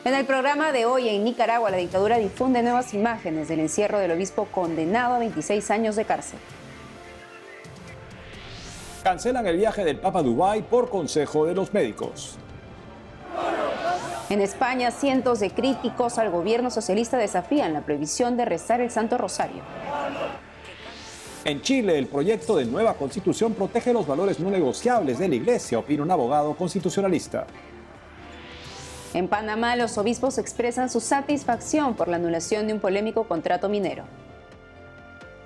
En el programa de hoy, en Nicaragua, la dictadura difunde nuevas imágenes del encierro del obispo condenado a 26 años de cárcel. Cancelan el viaje del Papa a Dubái por consejo de los médicos. En España, cientos de críticos al gobierno socialista desafían la prohibición de rezar el Santo Rosario. En Chile, el proyecto de nueva constitución protege los valores no negociables de la Iglesia, opina un abogado constitucionalista. En Panamá, los obispos expresan su satisfacción por la anulación de un polémico contrato minero.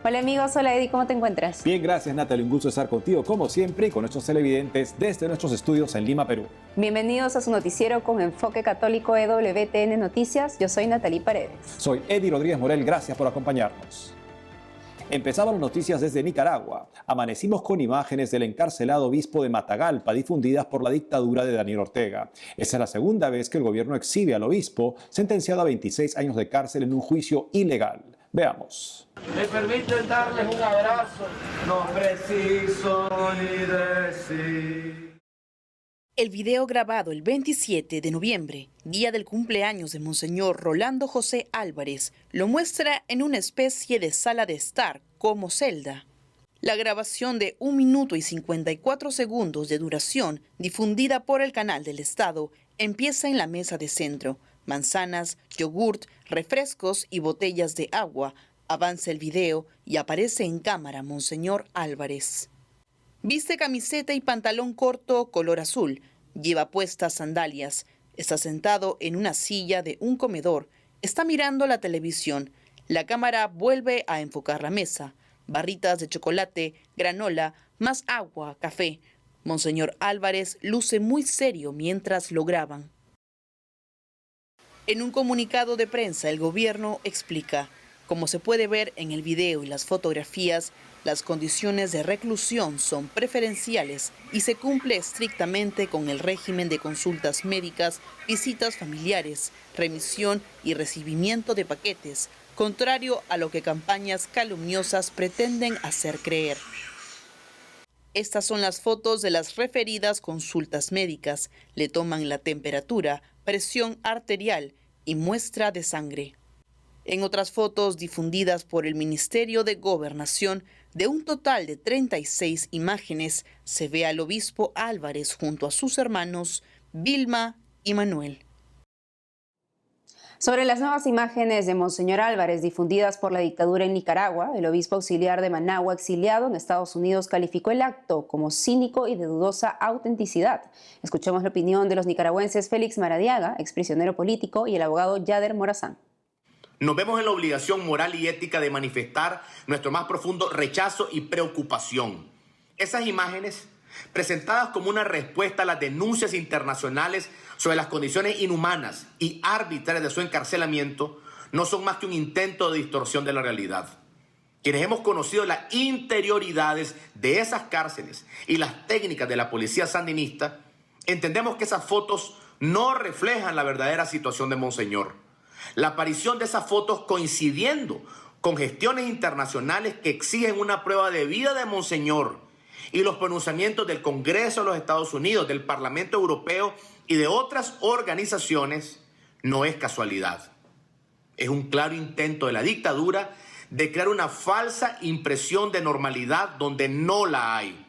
Hola amigos, hola Eddie, ¿cómo te encuentras? Bien, gracias Natalie, un gusto estar contigo como siempre y con nuestros televidentes desde nuestros estudios en Lima, Perú. Bienvenidos a su noticiero con enfoque católico EWTN Noticias. Yo soy Natalie Paredes. Soy Eddie Rodríguez Morel, gracias por acompañarnos. Empezamos las noticias desde Nicaragua. Amanecimos con imágenes del encarcelado obispo de Matagalpa difundidas por la dictadura de Daniel Ortega. Esa es la segunda vez que el gobierno exhibe al obispo, sentenciado a 26 años de cárcel en un juicio ilegal. Veamos. Me permiten darles un abrazo, no preciso ni decir. El video grabado el 27 de noviembre, día del cumpleaños de Monseñor Rolando José Álvarez, lo muestra en una especie de sala de estar como celda. La grabación de 1 minuto y 54 segundos de duración, difundida por el canal del Estado, empieza en la mesa de centro. Manzanas, yogurt, refrescos y botellas de agua. Avanza el video y aparece en cámara Monseñor Álvarez. Viste camiseta y pantalón corto color azul. Lleva puestas sandalias. Está sentado en una silla de un comedor. Está mirando la televisión. La cámara vuelve a enfocar la mesa. Barritas de chocolate, granola, más agua, café. Monseñor Álvarez luce muy serio mientras lo graban. En un comunicado de prensa, el gobierno explica: como se puede ver en el video y las fotografías, las condiciones de reclusión son preferenciales y se cumple estrictamente con el régimen de consultas médicas, visitas familiares, remisión y recibimiento de paquetes, contrario a lo que campañas calumniosas pretenden hacer creer. Estas son las fotos de las referidas consultas médicas. Le toman la temperatura, presión arterial y muestra de sangre. En otras fotos difundidas por el Ministerio de Gobernación, de un total de 36 imágenes, se ve al obispo Álvarez junto a sus hermanos Vilma y Manuel. Sobre las nuevas imágenes de Monseñor Álvarez difundidas por la dictadura en Nicaragua, el obispo auxiliar de Managua, exiliado en Estados Unidos, calificó el acto como cínico y de dudosa autenticidad. Escuchemos la opinión de los nicaragüenses Félix Maradiaga, exprisionero político, y el abogado Yader Morazán. Nos vemos en la obligación moral y ética de manifestar nuestro más profundo rechazo y preocupación. Esas imágenes, presentadas como una respuesta a las denuncias internacionales sobre las condiciones inhumanas y arbitrarias de su encarcelamiento, no son más que un intento de distorsión de la realidad. Quienes hemos conocido las interioridades de esas cárceles y las técnicas de la policía sandinista, entendemos que esas fotos no reflejan la verdadera situación de Monseñor. La aparición de esas fotos coincidiendo con gestiones internacionales que exigen una prueba de vida de Monseñor y los pronunciamientos del Congreso de los Estados Unidos, del Parlamento Europeo y de otras organizaciones, no es casualidad. Es un claro intento de la dictadura de crear una falsa impresión de normalidad donde no la hay.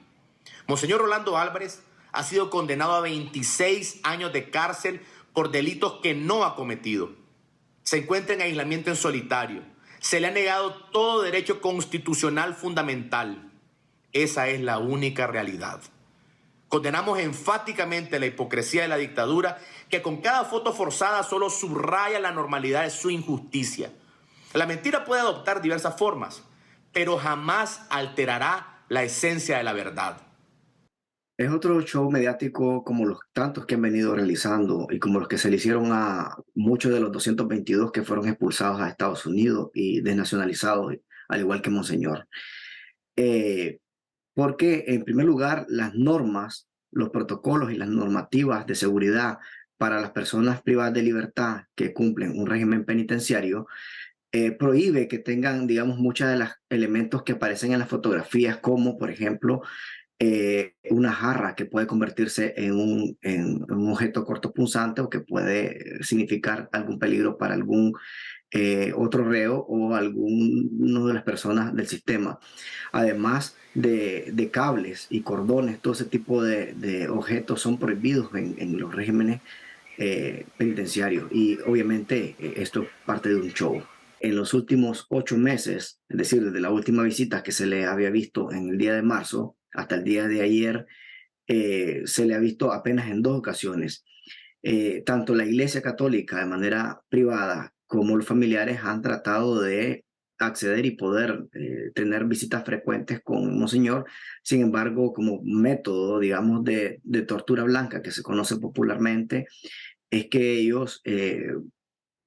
Monseñor Rolando Álvarez ha sido condenado a 26 años de cárcel por delitos que no ha cometido. Se encuentra en aislamiento en solitario. Se le ha negado todo derecho constitucional fundamental. Esa es la única realidad. Condenamos enfáticamente la hipocresía de la dictadura que con cada foto forzada solo subraya la normalidad de su injusticia. La mentira puede adoptar diversas formas, pero jamás alterará la esencia de la verdad. Es otro show mediático como los tantos que han venido realizando y como los que se le hicieron a muchos de los 222 que fueron expulsados a Estados Unidos y desnacionalizados, al igual que Monseñor. Porque, en primer lugar, las normas, los protocolos y las normativas de seguridad para las personas privadas de libertad que cumplen un régimen penitenciario prohíbe que tengan, digamos, muchos de los elementos que aparecen en las fotografías, como, por ejemplo, una jarra que puede convertirse en un objeto cortopunzante o que puede significar algún peligro para algún otro reo o alguno de las personas del sistema. Además de cables y cordones, todo ese tipo de objetos son prohibidos en los regímenes penitenciarios y obviamente esto es parte de un show. En los últimos 8 meses, es decir, desde la última visita que se le había visto en el día de marzo hasta el día de ayer, se le ha visto apenas en 2 ocasiones. Tanto la Iglesia Católica de manera privada como los familiares han tratado de acceder y poder tener visitas frecuentes con Monseñor. Sin embargo, como método, digamos, de tortura blanca que se conoce popularmente, es que ellos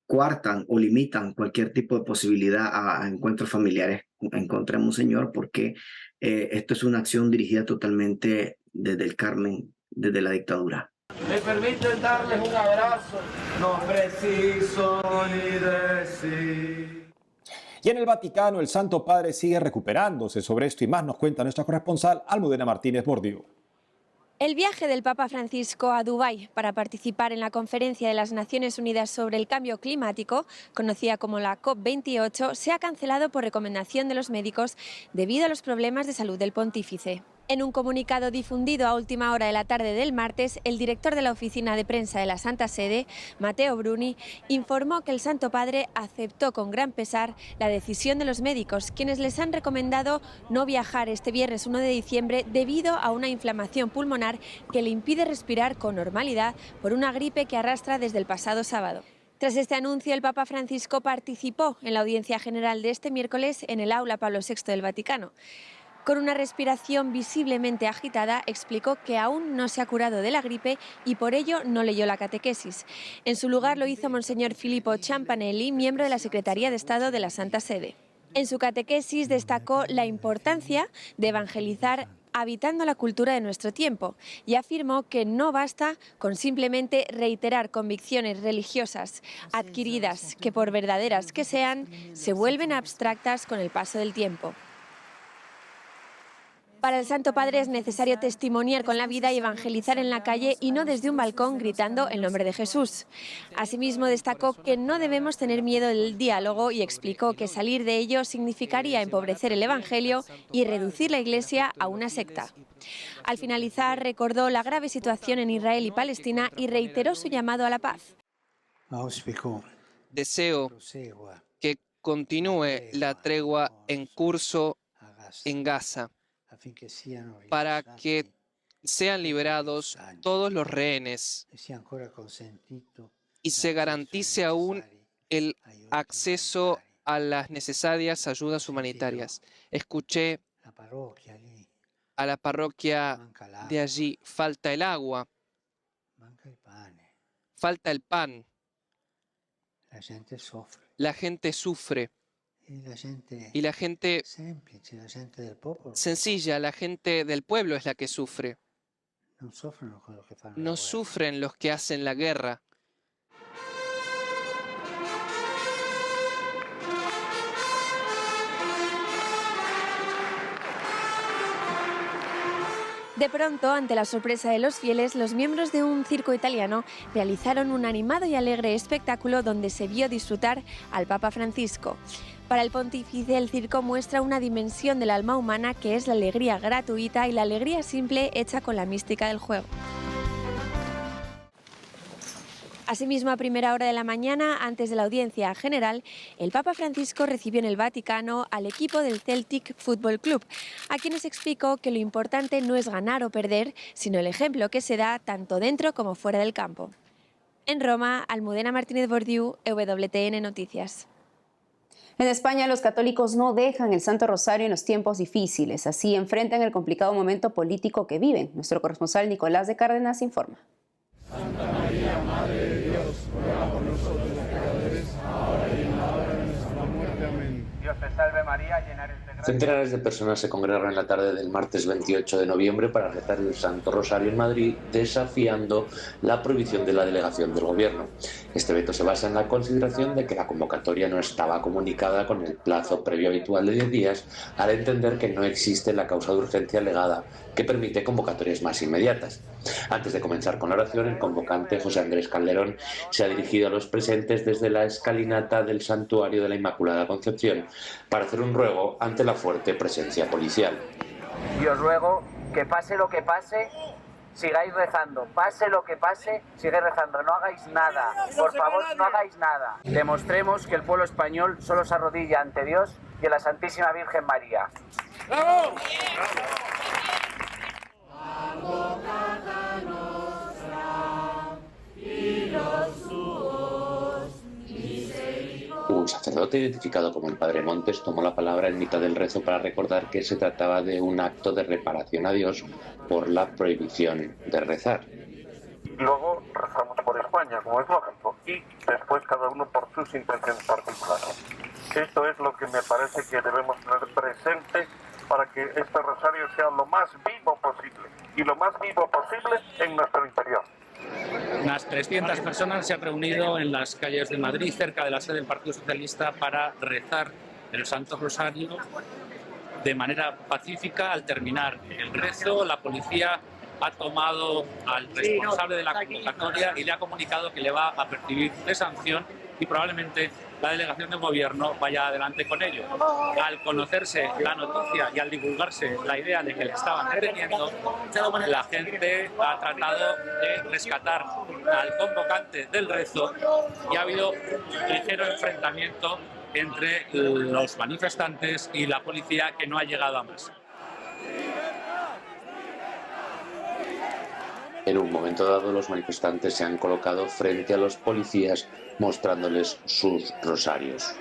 coartan o limitan cualquier tipo de posibilidad a encuentros familiares en contra de Monseñor, porque esto es una acción dirigida totalmente desde el Carmen, desde la dictadura. Me permiten darles un abrazo, no preciso ni decir. Y en el Vaticano, el Santo Padre sigue recuperándose. Sobre esto y más nos cuenta nuestra corresponsal Almudena Martínez Bordiú. El viaje del Papa Francisco a Dubái para participar en la Conferencia de las Naciones Unidas sobre el Cambio Climático, conocida como la COP28, se ha cancelado por recomendación de los médicos debido a los problemas de salud del pontífice. En un comunicado difundido a última hora de la tarde del martes, el director de la oficina de prensa de la Santa Sede, Matteo Bruni, informó que el Santo Padre aceptó con gran pesar la decisión de los médicos, quienes les han recomendado no viajar este viernes 1 de diciembre debido a una inflamación pulmonar que le impide respirar con normalidad por una gripe que arrastra desde el pasado sábado. Tras este anuncio, el Papa Francisco participó en la audiencia general de este miércoles en el Aula Pablo VI del Vaticano. Con una respiración visiblemente agitada, explicó que aún no se ha curado de la gripe y por ello no leyó la catequesis. En su lugar lo hizo Monseñor Filippo Ciampanelli, miembro de la Secretaría de Estado de la Santa Sede. En su catequesis destacó la importancia de evangelizar habitando la cultura de nuestro tiempo y afirmó que no basta con simplemente reiterar convicciones religiosas adquiridas que, por verdaderas que sean, se vuelven abstractas con el paso del tiempo. Para el Santo Padre es necesario testimoniar con la vida y evangelizar en la calle y no desde un balcón gritando el nombre de Jesús. Asimismo, destacó que no debemos tener miedo del diálogo y explicó que salir de ello significaría empobrecer el Evangelio y reducir la Iglesia a una secta. Al finalizar, recordó la grave situación en Israel y Palestina y reiteró su llamado a la paz. Deseo que continúe la tregua en curso en Gaza, para que sean liberados todos los rehenes y se garantice aún el acceso a las necesarias ayudas humanitarias. Escuché a la parroquia de allí, falta el agua, falta el pan, la gente sufre. Y la gente sencilla, la gente del pueblo es la que sufre. No sufren los que hacen la guerra. De pronto, ante la sorpresa de los fieles, los miembros de un circo italiano realizaron un animado y alegre espectáculo donde se vio disfrutar al Papa Francisco. Para el pontífice, el circo muestra una dimensión del alma humana que es la alegría gratuita y la alegría simple hecha con la mística del juego. Asimismo, a primera hora de la mañana, antes de la audiencia general, el Papa Francisco recibió en el Vaticano al equipo del Celtic Football Club, a quienes explicó que lo importante no es ganar o perder, sino el ejemplo que se da tanto dentro como fuera del campo. En Roma, Almudena Martínez Bordiú, EWTN Noticias. En España, los católicos no dejan el Santo Rosario en los tiempos difíciles. Así enfrentan el complicado momento político que viven. Nuestro corresponsal Nicolás de Cárdenas informa. Santa María, Madre de Dios, ruega por nosotros los pecadores, ahora y en la hora de nuestra muerte. Amén. Dios te salve María, llena eres de gracia. Centenares de personas se congregaron en la tarde del martes 28 de noviembre para rezar el Santo Rosario en Madrid, desafiando la prohibición de la delegación del Gobierno. Este veto se basa en la consideración de que la convocatoria no estaba comunicada con el plazo previo habitual de 10 días, al entender que no existe la causa de urgencia alegada que permite convocatorias más inmediatas. Antes de comenzar con la oración, el convocante José Andrés Calderón se ha dirigido a los presentes desde la escalinata del Santuario de la Inmaculada Concepción para hacer un ruego ante la fuerte presencia policial. Y os ruego que pase lo que pase, sigáis rezando. Pase lo que pase, sigáis rezando. No hagáis nada. Por favor, no hagáis nada. Demostremos que el pueblo español solo se arrodilla ante Dios y a la Santísima Virgen María. ¡Bravo! Un sacerdote identificado como el Padre Montes tomó la palabra en mitad del rezo para recordar que se trataba de un acto de reparación a Dios por la prohibición de rezar. Luego rezamos por España, como es lógico, y después cada uno por sus intenciones particulares. Esto es lo que me parece que debemos tener presente para que este rosario sea lo más vivo posible, y lo más vivo posible en nuestro interior. Unas 300 personas se han reunido en las calles de Madrid, cerca de la sede del Partido Socialista, para rezar el Santo Rosario de manera pacífica. Al terminar el rezo, la policía ha tomado al responsable de la convocatoria y le ha comunicado que le va a percibir de sanción y probablemente la delegación del Gobierno vaya adelante con ello. Al conocerse la noticia y al divulgarse la idea de que le estaban deteniendo, la gente ha tratado de rescatar al convocante del rezo y ha habido ligero enfrentamiento entre los manifestantes y la policía, que no ha llegado a más. En un momento dado, los manifestantes se han colocado frente a los policías mostrándoles sus rosarios.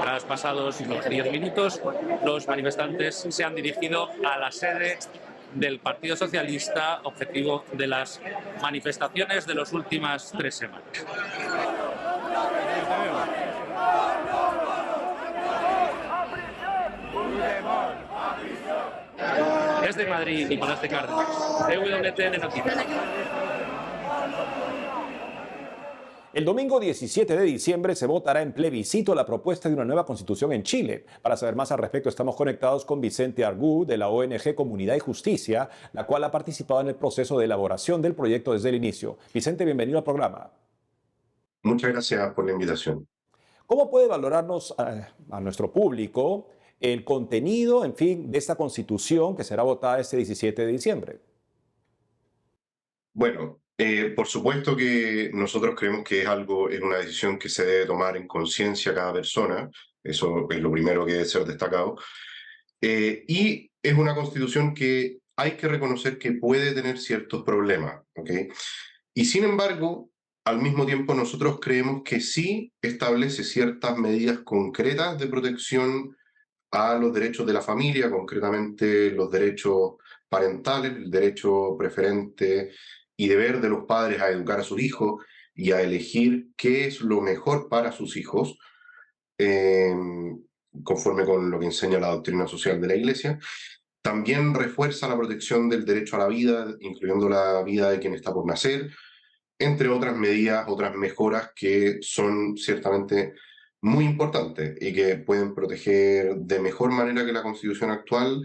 Tras pasados los 10 minutos, los manifestantes se han dirigido a la sede del Partido Socialista, objetivo de las manifestaciones de las últimas 3 semanas. Desde Madrid, Nicolás de Cárdenas, EWTN Noticias. El domingo 17 de diciembre se votará en plebiscito la propuesta de una nueva constitución en Chile. Para saber más al respecto, estamos conectados con Vicente Argú, de la ONG Comunidad y Justicia, la cual ha participado en el proceso de elaboración del proyecto desde el inicio. Vicente, bienvenido al programa. Muchas gracias por la invitación. ¿Cómo puede valorarnos a nuestro público el contenido, en fin, de esta constitución que será votada este 17 de diciembre? Bueno, por supuesto que nosotros creemos que es una decisión que se debe tomar en conciencia cada persona. Eso es lo primero que debe ser destacado. Y es una constitución que hay que reconocer que puede tener ciertos problemas, ¿ok? Y sin embargo, al mismo tiempo nosotros creemos que sí establece ciertas medidas concretas de protección a los derechos de la familia, concretamente los derechos parentales, el derecho preferente y deber de los padres a educar a sus hijos y a elegir qué es lo mejor para sus hijos, conforme con lo que enseña la doctrina social de la Iglesia. También refuerza la protección del derecho a la vida, incluyendo la vida de quien está por nacer, entre otras medidas, otras mejoras que son ciertamente muy importantes y que pueden proteger de mejor manera que la Constitución actual,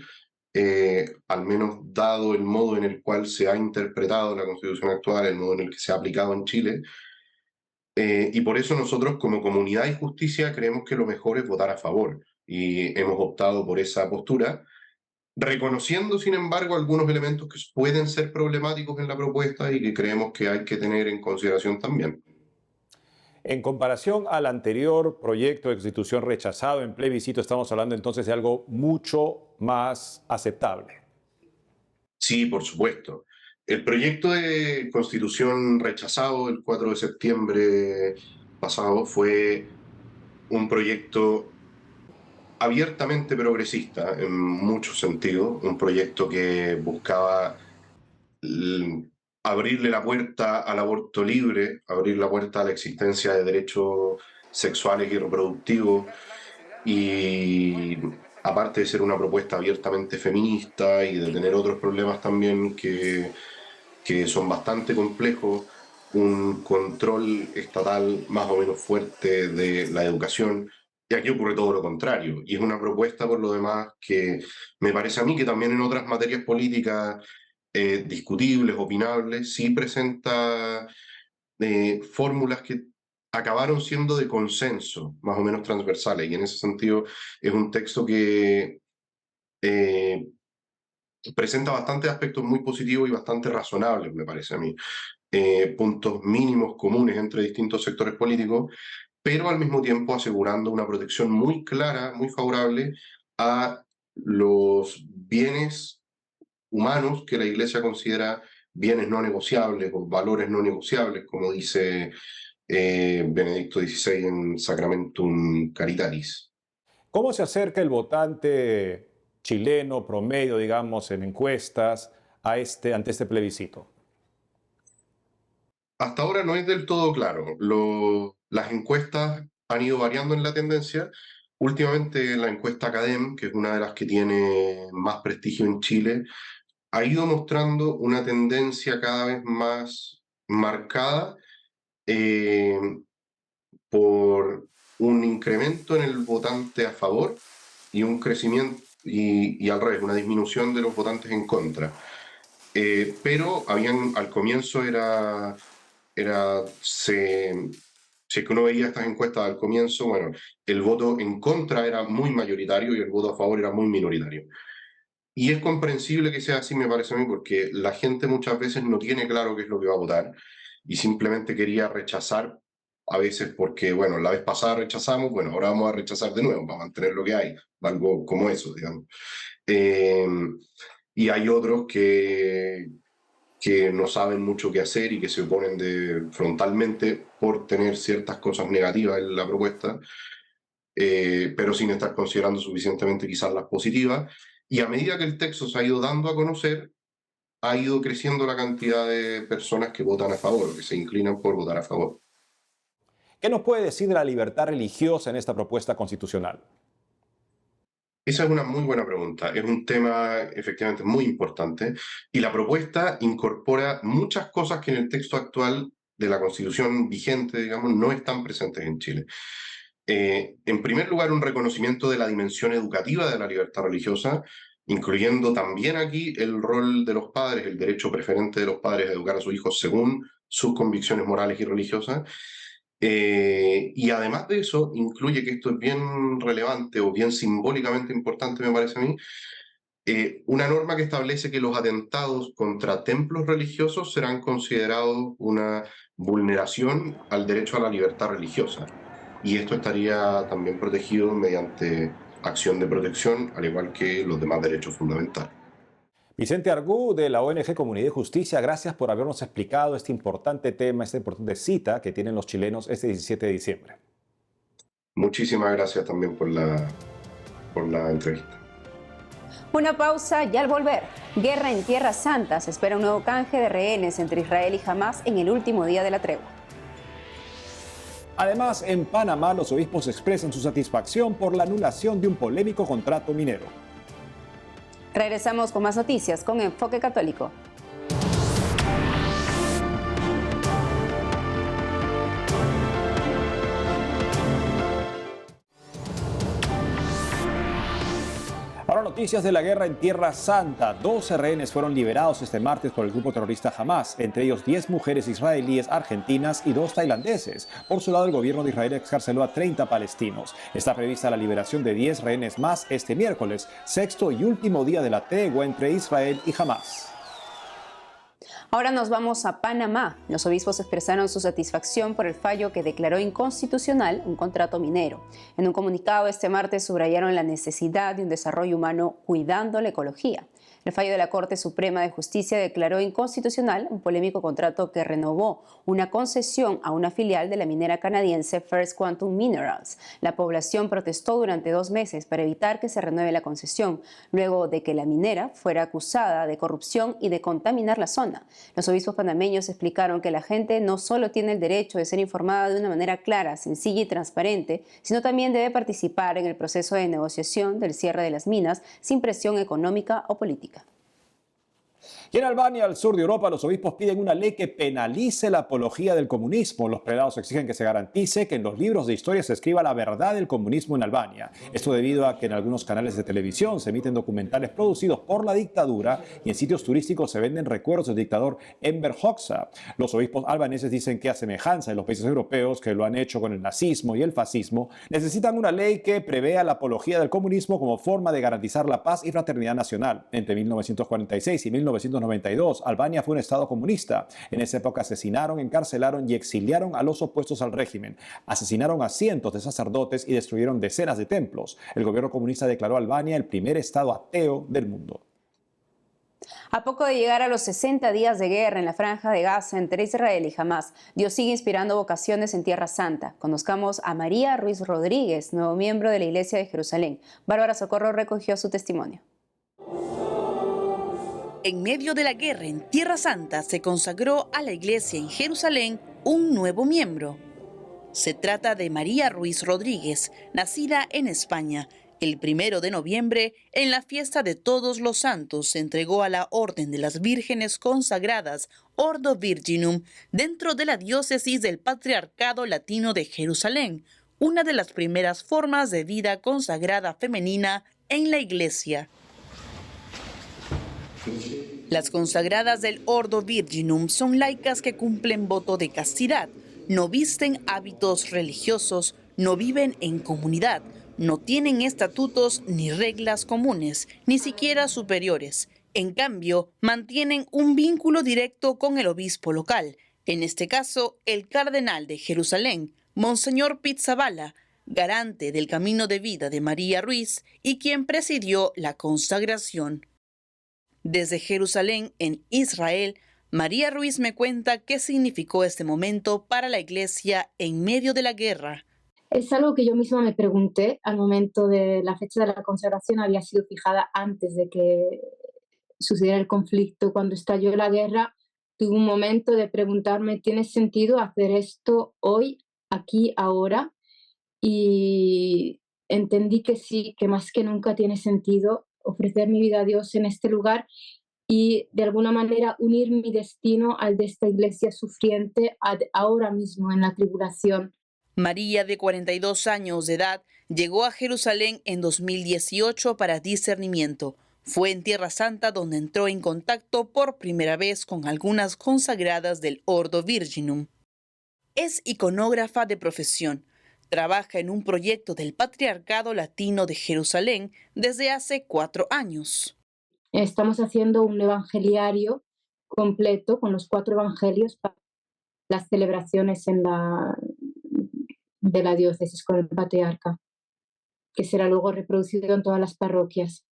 al menos dado el modo en el cual se ha interpretado la Constitución actual, el modo en el que se ha aplicado en Chile. Y por eso nosotros, como Comunidad y Justicia, creemos que lo mejor es votar a favor y hemos optado por esa postura, reconociendo, sin embargo, algunos elementos que pueden ser problemáticos en la propuesta y que creemos que hay que tener en consideración también. En comparación al anterior proyecto de constitución rechazado en plebiscito, estamos hablando entonces de algo mucho más aceptable. Sí, por supuesto. El proyecto de constitución rechazado el 4 de septiembre pasado fue un proyecto abiertamente progresista en muchos sentidos, un proyecto que buscaba abrirle la puerta al aborto libre, abrir la puerta a la existencia de derechos sexuales y reproductivos, y aparte de ser una propuesta abiertamente feminista y de tener otros problemas también que son bastante complejos, un control estatal más o menos fuerte de la educación, y aquí ocurre todo lo contrario, y es una propuesta por lo demás que me parece a mí que también en otras materias políticas discutibles, opinables, sí presenta fórmulas que acabaron siendo de consenso, más o menos transversales, y en ese sentido es un texto que presenta bastantes aspectos muy positivos y bastante razonables, me parece a mí. Puntos mínimos comunes entre distintos sectores políticos, pero al mismo tiempo asegurando una protección muy clara, muy favorable a los bienes humanos que la Iglesia considera bienes no negociables o valores no negociables, como dice Benedicto XVI en Sacramentum Caritatis. ¿Cómo se acerca el votante chileno promedio, digamos, en encuestas ante este plebiscito? Hasta ahora no es del todo claro. Las encuestas han ido variando en la tendencia. Últimamente la encuesta Academ, que es una de las que tiene más prestigio en Chile, ha ido mostrando una tendencia cada vez más marcada por un incremento en el votante a favor y un crecimiento, y al revés, una disminución de los votantes en contra. Pero al comienzo si es que uno veía estas encuestas al comienzo, bueno, el voto en contra era muy mayoritario y el voto a favor era muy minoritario. Y es comprensible que sea así, me parece a mí, porque la gente muchas veces no tiene claro qué es lo que va a votar y simplemente quería rechazar, a veces porque, bueno, la vez pasada rechazamos, bueno, ahora vamos a rechazar de nuevo, para mantener lo que hay, algo como eso, digamos. Y hay otros que no saben mucho qué hacer y que se oponen frontalmente por tener ciertas cosas negativas en la propuesta, pero sin estar considerando suficientemente quizás las positivas. Y a medida que el texto se ha ido dando a conocer, ha ido creciendo la cantidad de personas que votan a favor, o que se inclinan por votar a favor. ¿Qué nos puede decir de la libertad religiosa en esta propuesta constitucional? Esa es una muy buena pregunta. Es un tema efectivamente muy importante y la propuesta incorpora muchas cosas que en el texto actual de la Constitución vigente, digamos, no están presentes en Chile. En primer lugar, un reconocimiento de la dimensión educativa de la libertad religiosa, incluyendo también aquí el rol de los padres, el derecho preferente de los padres a educar a sus hijos según sus convicciones morales y religiosas. Y además de eso, incluye, que esto es bien relevante o bien simbólicamente importante, me parece a mí, una norma que establece que los atentados contra templos religiosos serán considerados una vulneración al derecho a la libertad religiosa. Y esto estaría también protegido mediante acción de protección, al igual que los demás derechos fundamentales. Vicente Argú, de la ONG Comunidad y Justicia, gracias por habernos explicado este importante tema, esta importante cita que tienen los chilenos este 17 de diciembre. Muchísimas gracias también por la entrevista. Una pausa y al volver. Guerra en Tierra Santa. Se espera un nuevo canje de rehenes entre Israel y Hamás en el último día de la tregua. Además, en Panamá los obispos expresan su satisfacción por la anulación de un polémico contrato minero. Regresamos con más noticias con Enfoque Católico. Ahora noticias de la guerra en Tierra Santa. 12 rehenes fueron liberados este martes por el grupo terrorista Hamás, entre ellos 10 mujeres israelíes, argentinas y 2 tailandeses. Por su lado, el gobierno de Israel excarceló a 30 palestinos. Está prevista la liberación de 10 rehenes más este miércoles, sexto y último día de la tregua entre Israel y Hamás. Ahora nos vamos a Panamá. Los obispos expresaron su satisfacción por el fallo que declaró inconstitucional un contrato minero. En un comunicado este martes subrayaron la necesidad de un desarrollo humano cuidando la ecología. El fallo de la Corte Suprema de Justicia declaró inconstitucional un polémico contrato que renovó una concesión a una filial de la minera canadiense First Quantum Minerals. La población protestó durante 2 meses para evitar que se renueve la concesión, luego de que la minera fuera acusada de corrupción y de contaminar la zona. Los obispos panameños explicaron que la gente no solo tiene el derecho de ser informada de una manera clara, sencilla y transparente, sino también debe participar en el proceso de negociación del cierre de las minas sin presión económica o política. Y en Albania, al sur de Europa, los obispos piden una ley que penalice la apología del comunismo. Los prelados exigen que se garantice que en los libros de historia se escriba la verdad del comunismo en Albania. Esto debido a que en algunos canales de televisión se emiten documentales producidos por la dictadura y en sitios turísticos se venden recuerdos del dictador Enver Hoxha. Los obispos albaneses dicen que a semejanza de los países europeos que lo han hecho con el nazismo y el fascismo, necesitan una ley que prevea la apología del comunismo como forma de garantizar la paz y fraternidad nacional. Entre 1946 y 1992, Albania fue un estado comunista. En esa época asesinaron, encarcelaron y exiliaron a los opuestos al régimen. Asesinaron a cientos de sacerdotes y destruyeron decenas de templos. El gobierno comunista declaró a Albania el primer estado ateo del mundo. A poco de llegar a los 60 días de guerra en la franja de Gaza entre Israel y Hamás, Dios sigue inspirando vocaciones en Tierra Santa. Conozcamos a María Ruiz Rodríguez, nuevo miembro de la Iglesia de Jerusalén. Bárbara Socorro recogió su testimonio. En medio de la guerra en Tierra Santa se consagró a la iglesia en Jerusalén un nuevo miembro. Se trata de María Ruiz Rodríguez, nacida en España. El 1 de noviembre, en la fiesta de Todos los Santos, se entregó a la Orden de las Vírgenes Consagradas, Ordo Virginum, dentro de la diócesis del Patriarcado Latino de Jerusalén, una de las primeras formas de vida consagrada femenina en la iglesia. Las consagradas del Ordo Virginum son laicas que cumplen voto de castidad, no visten hábitos religiosos, no viven en comunidad, no tienen estatutos ni reglas comunes, ni siquiera superiores. En cambio, mantienen un vínculo directo con el obispo local, en este caso, el cardenal de Jerusalén, Monseñor Pizzaballa, garante del camino de vida de María Ruiz y quien presidió la consagración. Desde Jerusalén, en Israel, María Ruiz me cuenta qué significó este momento para la iglesia en medio de la guerra. Es algo que yo misma me pregunté al momento de la fecha de la consagración. Había sido fijada antes de que sucediera el conflicto. Cuando estalló la guerra, tuve un momento de preguntarme, ¿tiene sentido hacer esto hoy, aquí, ahora? Y entendí que sí, que más que nunca tiene sentido ofrecer mi vida a Dios en este lugar y de alguna manera unir mi destino al de esta iglesia sufriente ahora mismo en la tribulación. María, de 42 años de edad, llegó a Jerusalén en 2018 para discernimiento. Fue en Tierra Santa donde entró en contacto por primera vez con algunas consagradas del Ordo Virginum. Es iconógrafa de profesión. Trabaja en un proyecto del Patriarcado Latino de Jerusalén desde hace 4 años. Estamos haciendo un evangeliario completo con los 4 evangelios para las celebraciones de la diócesis con el patriarca, que será luego reproducido en todas las parroquias.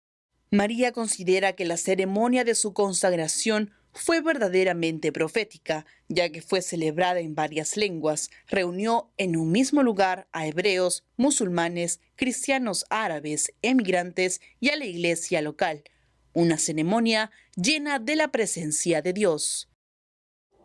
María considera que la ceremonia de su consagración fue verdaderamente profética, ya que fue celebrada en varias lenguas, reunió en un mismo lugar a hebreos, musulmanes, cristianos árabes, emigrantes y a la iglesia local. Una ceremonia llena de la presencia de Dios.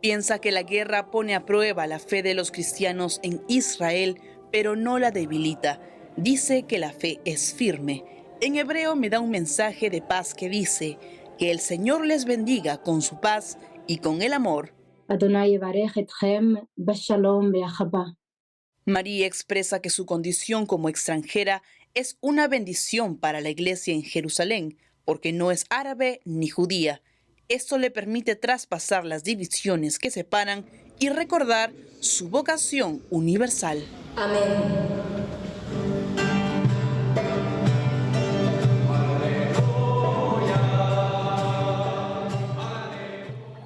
Piensa que la guerra pone a prueba la fe de los cristianos en Israel, pero no la debilita. Dice que la fe es firme. En hebreo me da un mensaje de paz que dice: que el Señor les bendiga con su paz y con el amor. Adonai yevarech etchem beshalom be'ahava. María expresa que su condición como extranjera es una bendición para la iglesia en Jerusalén, porque no es árabe ni judía. Esto le permite traspasar las divisiones que separan y recordar su vocación universal. Amén.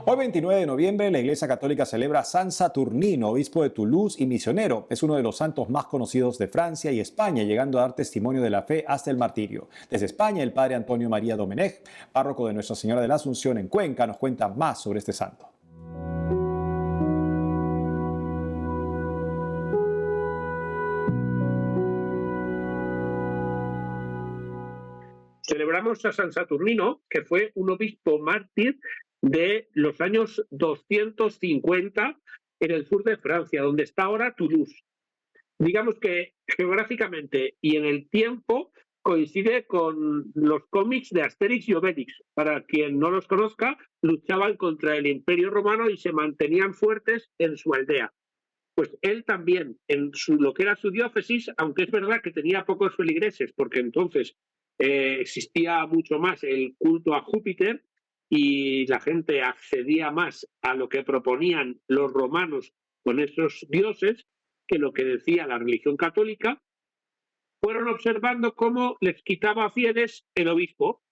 Hoy Hoy 29 de noviembre la Iglesia Católica celebra a San Saturnino, obispo de Toulouse y misionero. Es uno de los santos más conocidos de Francia y España, llegando a dar testimonio de la fe hasta el martirio. Desde España, el padre Antonio María Domenech, párroco de Nuestra Señora de la Asunción en Cuenca, nos cuenta más sobre este santo. Celebramos a San Saturnino, que fue un obispo mártir de los años 250 en el sur de Francia, donde está ahora Toulouse. Digamos que geográficamente y en el tiempo coincide con los cómics de Asterix y Obelix. Para quien no los conozca, luchaban contra el Imperio Romano y se mantenían fuertes en su aldea. Pues él también, en lo que era su diócesis, aunque es verdad que tenía pocos feligreses, porque entonces existía mucho más el culto a Júpiter, y la gente accedía más a lo que proponían los romanos con esos dioses que lo que decía la religión católica, fueron observando cómo les quitaba fieles el obispo,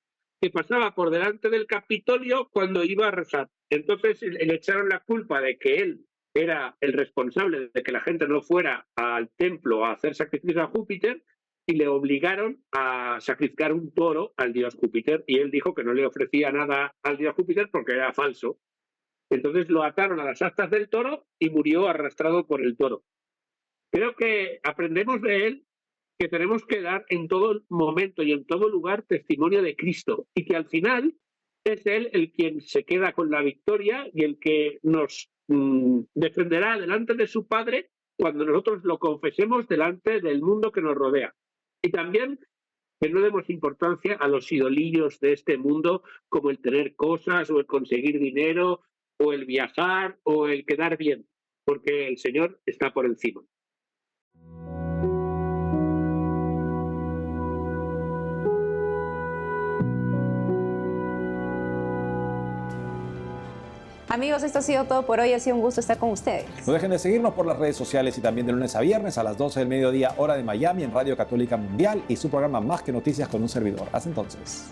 que pasaba por delante del Capitolio cuando iba a rezar. Entonces le echaron la culpa de que él era el responsable de que la gente no fuera al templo a hacer sacrificios a Júpiter, y le obligaron a sacrificar un toro al dios Júpiter, y él dijo que no le ofrecía nada al dios Júpiter porque era falso. Entonces lo ataron a las astas del toro y murió arrastrado por el toro. Creo que aprendemos de él que tenemos que dar en todo momento y en todo lugar testimonio de Cristo, y que al final es él el quien se queda con la victoria y el que nos defenderá delante de su Padre cuando nosotros lo confesemos delante del mundo que nos rodea. Y también que no demos importancia a los idolillos de este mundo, como el tener cosas o el conseguir dinero o el viajar o el quedar bien, porque el Señor está por encima. Amigos, esto ha sido todo por hoy. Ha sido un gusto estar con ustedes. No dejen de seguirnos por las redes sociales y también de lunes a viernes a las 12 del mediodía, hora de Miami, en Radio Católica Mundial y su programa Más que Noticias con un servidor. Hasta entonces.